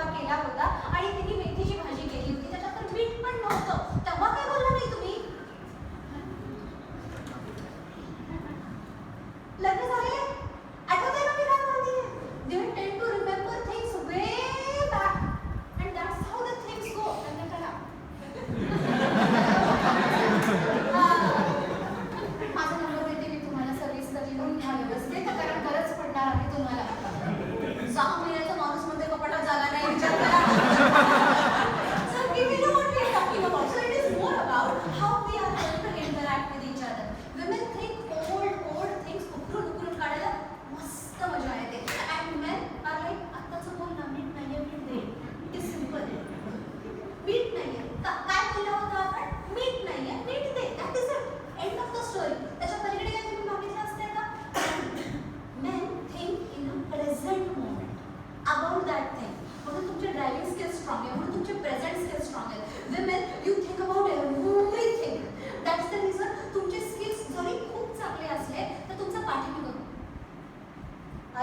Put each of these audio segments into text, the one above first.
स्वयंपाक केला होता आणि तिने मेथीची भाजी केली होती, त्याच्यात तर मीठ पण नव्हतं, तेव्हा काय बोलला नाही तुम्ही? लग्न झालेले आठवतंय का मी काय बोलतीये? They tend to remember things way back and that's how the things go. लग्न करा. माझा नंबर देते मी तुम्हाला, सविस्तर लिहून घ्या व्यवस्थित, कारण गरज पडणार आहे तुम्हाला. 6 महिन्याचा माणूस मध्ये कपाटात जागा नाही, विचार करा. So give me what we are talking about. So it is more about how we are going to interact with each other. Women think old things उकरून काढायला मस्त मजा येते. And men are like, आत्ताचं बोल ना, मीठ नाहीये, मीठ दे. It is simple. मीठ नाहीये. काय बोलला होता आपण? मीठ नाहीये, मीठ दे. That is it. End of the story. त्याच्या पलीकडे काय तुम्ही मागितलं असते का? Men think in a present moment about that thing. म्हणून तुमचे ड्रायव्हिंग स्किल्स स्ट्रॉंग आहे, म्हणून तुमचे प्रेझेंट स्किल्स स्ट्रॉंग आहेत. Women, you think about everything. That's the reason तुमचे स्किल्स जरी खूप चांगले असले तर तुमचं पाठीमागे बघून.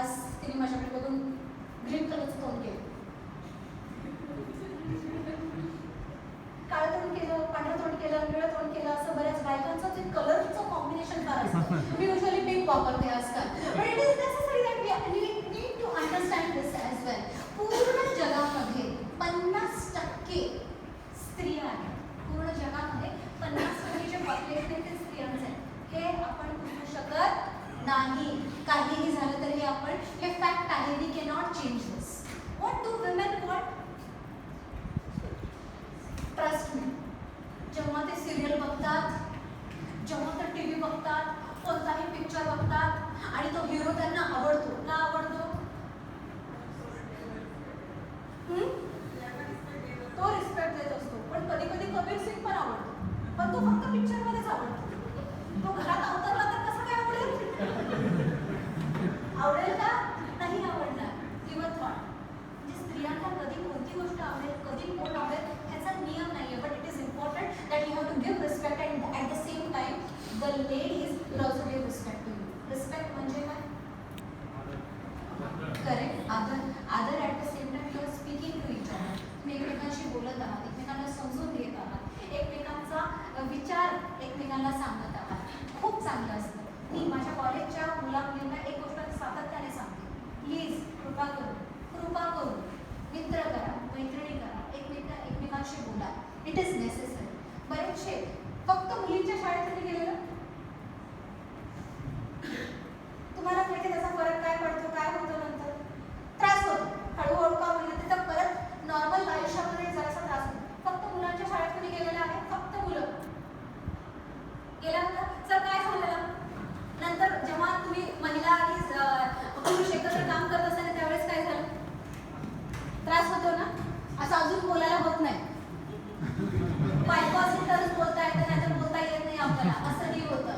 आज तिने माझ्याकडे बघून ग्रीन कलरचं तोंड केलं, काळं तोंड केलं, पांढरं तोंड केलं, निळं तोंड केलं, असं बऱ्याच बायकांचं ते कलरचं कॉम्बिनेशन फार असतं. मी युजली पिंक वापरते आजकाल. But it is necessary that we need to understand this as well. पूर्ण जगामध्ये 50% स्त्रिया आहेत. पूर्ण जगामध्ये 50% जे पॉप्युलेशन आहे ते स्त्रियांचं आहे. हे आपण म्हणू शकत नाही. काहीही झालं तरी आपण, हे फॅक्ट आहे. We cannot change this. What do women want? Trust me, जेव्हा ते सिरियल बघतात, जेव्हा ते टी व्ही बघतात, कोणताही पिक्चर बघतात आणि तो हिरो त्यांना आवडतो. का आवडतो? तो रिस्पेक्ट देत असतो, पण कधी कधी कबीर सिंग पण आवडतो, पण तो फक्त पिक्चर मध्येच आवडतो. तो घरात अवतरला तर कसं काय आवडेल? आवडेल का? नाही आवडणार. Give thought. म्हणजे स्त्रियांना कधी कोणती गोष्ट आवडेल, कधी कोण आवडेल ह्याचा नियम नाहीये. But it is important that you have to give respect and at the same time the ladies will also give respect to you. Respect म्हणजे काय? करेक्ट. आदर at the same time you are speaking to each other. तुम्ही एकमेकांशी बोलत आहात, एकमेकांना समजून घेत आहात, एकमेकांचा विचार एकमेकांना सांगत आहात. खूप चांगलं असतं. मी माझ्या कॉलेजच्या मुलींना एक गोष्ट सातत्याने सांगते, प्लीज कृपा करून मित्र करा, मैत्रिणी करा, एकमेकांशी बोला. It is necessary. बरेचसे फक्त मुलींच्या शाळेत तुम्ही गेलेलं, तुम्हाला माहिती त्याचा फरक काय पडतो, काय होतं नंतर? त्रास होतो. हळूहळू का होईल तिथं परत नॉर्मल आयुष्यामध्ये जरासा त्रास होतो. फक्त मुलांच्या शाळेत तुम्ही गेलेलं आहे, फक्त मुलं गेला होता. सर काय झालेलं? नंतर जेव्हा तुम्ही महिला आणि पुरुष एकत्र काम करत असताना त्यावेळेस काय झालं? त्रास होतो ना? असं अजून बोलायला होत नाही. बायको असेल तरच बोलता येतं, नाहीतर बोलता येत नाही आपल्याला, असंही होतं.